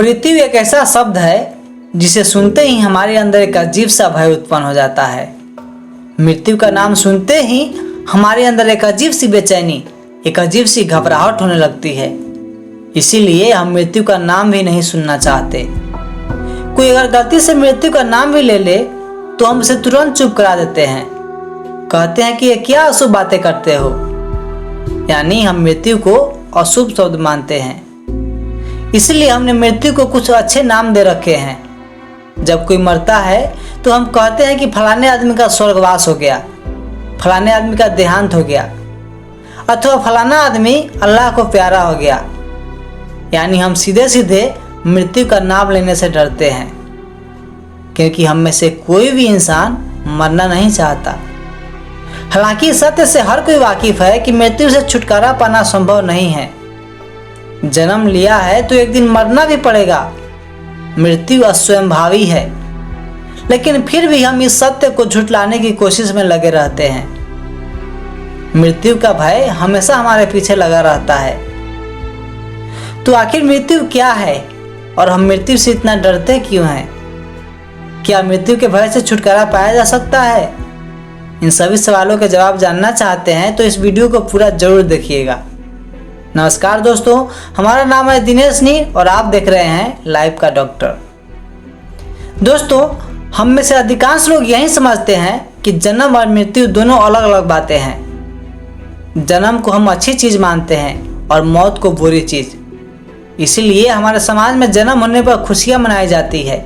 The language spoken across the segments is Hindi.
मृत्यु एक ऐसा शब्द है जिसे सुनते ही हमारे अंदर एक अजीब सा भय उत्पन्न हो जाता है। मृत्यु का नाम सुनते ही हमारे अंदर एक अजीब सी बेचैनी, एक अजीब सी घबराहट होने लगती है। इसीलिए हम मृत्यु का नाम भी नहीं सुनना चाहते। कोई अगर गलती से मृत्यु का नाम भी ले ले तो हम उसे तुरंत चुप करा देते हैं। कहते हैं कि ये क्या अशुभ बातें करते हो, यानी हम मृत्यु को अशुभ शब्द मानते हैं। इसलिए हमने मृत्यु को कुछ अच्छे नाम दे रखे हैं। जब कोई मरता है तो हम कहते हैं कि फलाने आदमी का स्वर्गवास हो गया, फलाने आदमी का देहांत हो गया, अथवा फलाना आदमी अल्लाह को प्यारा हो गया। यानी हम सीधे सीधे मृत्यु का नाम लेने से डरते हैं, क्योंकि हम में से कोई भी इंसान मरना नहीं चाहता। हालांकि सत्य से हर कोई वाकिफ है कि मृत्यु से छुटकारा पाना संभव नहीं है। जन्म लिया है तो एक दिन मरना भी पड़ेगा। मृत्यु अस्वयंभावी है, लेकिन फिर भी हम इस सत्य को झुठलाने की कोशिश में लगे रहते हैं। मृत्यु का भय हमेशा हमारे पीछे लगा रहता है। तो आखिर मृत्यु क्या है और हम मृत्यु से इतना डरते क्यों हैं? क्या मृत्यु के भय से छुटकारा पाया जा सकता है? इन सभी सवालों के जवाब जानना चाहते हैं तो इस वीडियो को पूरा जरूर देखिएगा। नमस्कार दोस्तों, हमारा नाम है दिनेश नी और आप देख रहे हैं लाइव का डॉक्टर। दोस्तों, हम में से अधिकांश लोग यही समझते हैं कि जन्म और मृत्यु दोनों अलग अलग बातें हैं। जन्म को हम अच्छी चीज़ मानते हैं और मौत को बुरी चीज़। इसीलिए हमारे समाज में जन्म होने पर खुशियाँ मनाई जाती है,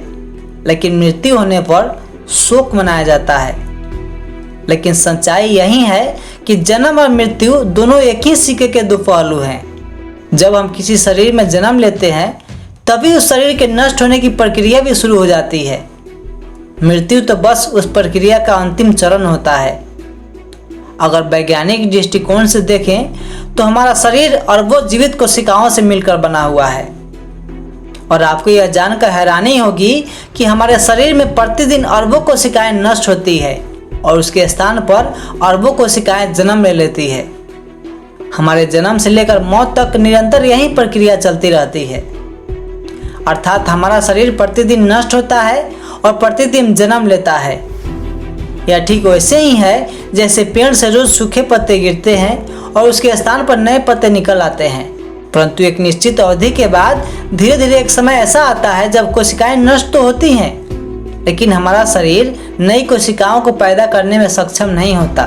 लेकिन मृत्यु होने पर शोक मनाया जाता है। लेकिन सच्चाई यही है कि जन्म और मृत्यु दोनों एक ही सिक्के के दो पहलू हैं। जब हम किसी शरीर में जन्म लेते हैं तभी उस शरीर के नष्ट होने की प्रक्रिया भी शुरू हो जाती है। मृत्यु तो बस उस प्रक्रिया का अंतिम चरण होता है। अगर वैज्ञानिक दृष्टिकोण से देखें तो हमारा शरीर अरबों जीवित कोशिकाओं से मिलकर बना हुआ है। और आपको यह जानकर हैरानी होगी कि हमारे शरीर में प्रतिदिन अरबों कोशिकाएं नष्ट होती है और उसके स्थान पर अरबों कोशिकाएं जन्म ले लेती है। हमारे जन्म से लेकर मौत तक निरंतर यही प्रक्रिया चलती रहती है। अर्थात हमारा शरीर प्रतिदिन नष्ट होता है और प्रतिदिन जन्म लेता है। यह ठीक वैसे ही है जैसे पेड़ से रोज सूखे पत्ते गिरते हैं और उसके स्थान पर नए पत्ते निकल आते हैं। परंतु एक निश्चित अवधि के बाद धीरे धीरे एक समय ऐसा आता है जब कोशिकाएं नष्ट तो होती हैं, लेकिन हमारा शरीर नई कोशिकाओं को पैदा करने में सक्षम नहीं होता।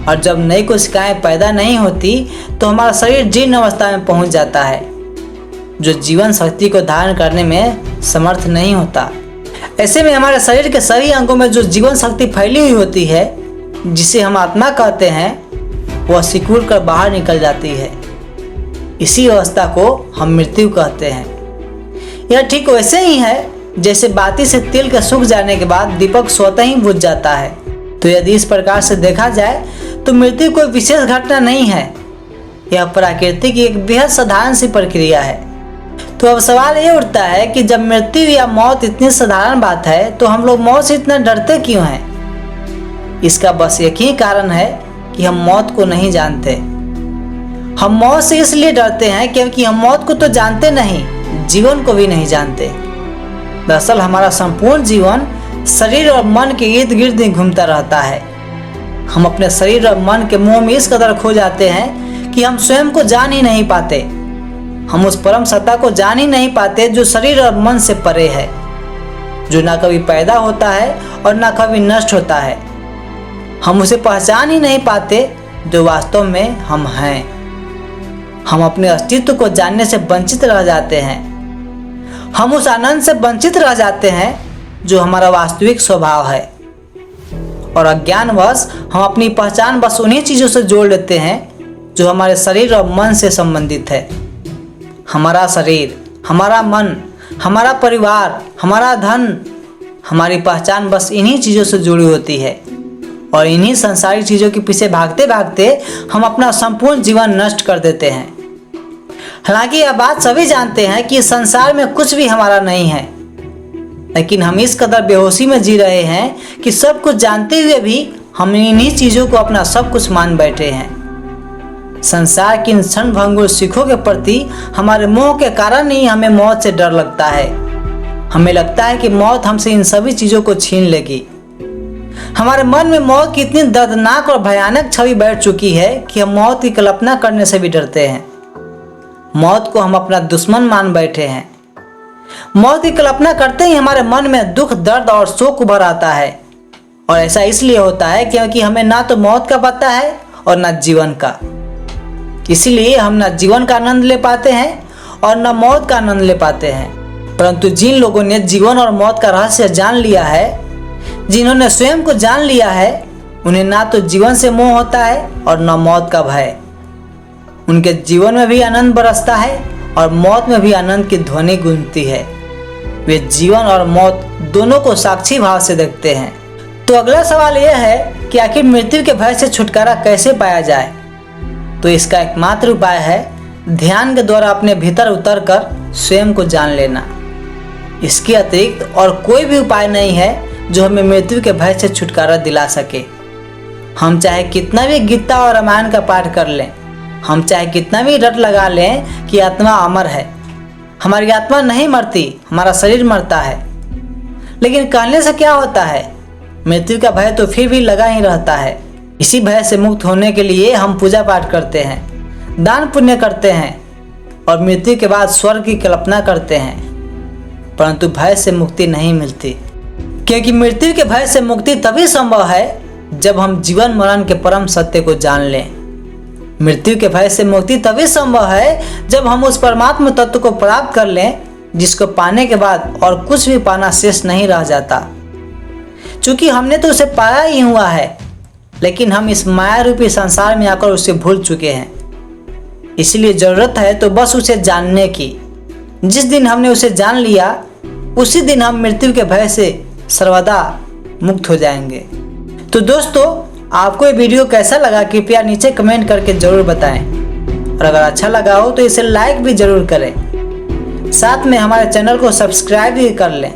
और जब नई कोशिकाएं पैदा नहीं होती तो हमारा शरीर जीर्ण अवस्था में पहुंच जाता है, जो जीवन शक्ति को धारण करने में समर्थ नहीं होता। ऐसे में हमारे शरीर के सभी अंगों में जो जीवन शक्ति फैली हुई होती है, जिसे हम आत्मा कहते हैं, वह सिकुड़ कर बाहर निकल जाती है। इसी अवस्था को हम मृत्यु कहते हैं। यह ठीक वैसे ही है जैसे बाती से तेल के सूख जाने के बाद दीपक स्वतः ही बुझ जाता है। तो यदि इस प्रकार से देखा जाए तो मृत्यु कोई विशेष घटना नहीं है। यह प्रकृति की एक बेहद साधारण सी प्रक्रिया है। तो अब सवाल ये उठता है कि जब मृत्यु या मौत इतनी साधारण बात है तो हम लोग मौत से इतना डरते क्यों हैं? इसका बस एक ही कारण है कि हम मौत को नहीं जानते। हम मौत से इसलिए डरते हैं क्योंकि हम मौत को तो जानते नहीं, जीवन को भी नहीं जानते। दरअसल हमारा संपूर्ण जीवन शरीर और मन के इर्द गिर्द ही घूमता रहता है। हम अपने शरीर और मन के मोह में इस कदर खो जाते हैं कि हम स्वयं को जान ही नहीं पाते। हम उस परम सत्ता को जान ही नहीं पाते जो शरीर और मन से परे है, जो ना कभी पैदा होता है और ना कभी नष्ट होता है। हम उसे पहचान ही नहीं पाते जो वास्तव में हम हैं। हम अपने अस्तित्व को जानने से वंचित रह जाते हैं। हम उस आनंद से वंचित रह जाते हैं जो हमारा वास्तविक स्वभाव है। और अज्ञानवश हम अपनी पहचान बस उन्हीं चीज़ों से जोड़ लेते हैं जो हमारे शरीर और मन से संबंधित है। हमारा शरीर, हमारा मन, हमारा परिवार, हमारा धन, हमारी पहचान बस इन्हीं चीज़ों से जुड़ी होती है। और इन्हीं संसारिक चीज़ों के पीछे भागते भागते हम अपना संपूर्ण जीवन नष्ट कर देते हैं। हालांकि यह बात सभी जानते हैं कि संसार में कुछ भी हमारा नहीं है, लेकिन हम इस कदर बेहोशी में जी रहे हैं कि सब कुछ जानते हुए भी हम इन्हीं चीज़ों को अपना सब कुछ मान बैठे हैं। संसार की इन क्षणभंगुर सुखों के प्रति हमारे मोह के कारण ही हमें मौत से डर लगता है। हमें लगता है कि मौत हमसे इन सभी चीजों को छीन लेगी। हमारे मन में मौत की इतनी दर्दनाक और भयानक छवि बैठ चुकी है कि हम मौत की कल्पना करने से भी डरते हैं। मौत को हम अपना दुश्मन मान बैठे हैं। मौत की कल्पना करते ही हमारे मन में दुख, दर्द और शोक उभर आता है। और ऐसा इसलिए होता है क्योंकि हमें ना तो मौत का पता है और ना जीवन का। इसीलिए हम ना जीवन का आनंद ले पाते हैं और ना मौत का आनंद ले पाते हैं। परंतु जिन लोगों ने जीवन और मौत का रहस्य जान लिया है, जिन्होंने स्वयं को जान लिया है, उन्हें ना तो जीवन से मोह होता है और ना मौत का भय। उनके जीवन में भी आनंद बरसता है और मौत में भी आनंद की ध्वनि गूंजती है। वे जीवन और मौत दोनों को साक्षी भाव से देखते हैं। तो अगला सवाल यह है कि आखिर मृत्यु के भय से छुटकारा कैसे पाया जाए। तो इसका एकमात्र उपाय है ध्यान के द्वारा अपने भीतर उतरकर स्वयं को जान लेना। इसके अतिरिक्त और कोई भी उपाय नहीं है जो हमें मृत्यु के भय से छुटकारा दिला सके। हम चाहे कितना भी गीता और रामायण का पाठ कर लें, हम चाहे कितना भी रट लगा लें कि आत्मा अमर है, हमारी आत्मा नहीं मरती, हमारा शरीर मरता है, लेकिन कहने से क्या होता है? मृत्यु का भय तो फिर भी लगा ही रहता है। इसी भय से मुक्त होने के लिए हम पूजा पाठ करते हैं, दान पुण्य करते हैं और मृत्यु के बाद स्वर्ग की कल्पना करते हैं, परंतु भय से मुक्ति नहीं मिलती। क्योंकि मृत्यु के भय से मुक्ति तभी संभव है जब हम जीवन मरण के परम सत्य को जान लें। मृत्यु के भय से मुक्ति तभी संभव है जब हम उस परमात्मा तत्व को प्राप्त कर लें जिसको पाने के बाद और कुछ भी पाना शेष नहीं रह जाता। चूंकि हमने तो उसे पाया ही हुआ है, लेकिन हम इस माया रूपी संसार में आकर उसे भूल चुके हैं। इसलिए जरूरत है तो बस उसे जानने की। जिस दिन हमने उसे जान लिया, उसी दिन हम मृत्यु के भय से सर्वदा मुक्त हो जाएंगे। तो दोस्तों, आपको ये वीडियो कैसा लगा कृपया नीचे कमेंट करके जरूर बताएं। और अगर अच्छा लगा हो तो इसे लाइक भी जरूर करें। साथ में हमारे चैनल को सब्सक्राइब भी कर लें,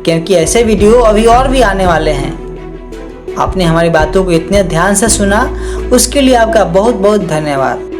क्योंकि ऐसे वीडियो अभी और भी आने वाले हैं। आपने हमारी बातों को इतने ध्यान से सुना, उसके लिए आपका बहुत बहुत धन्यवाद।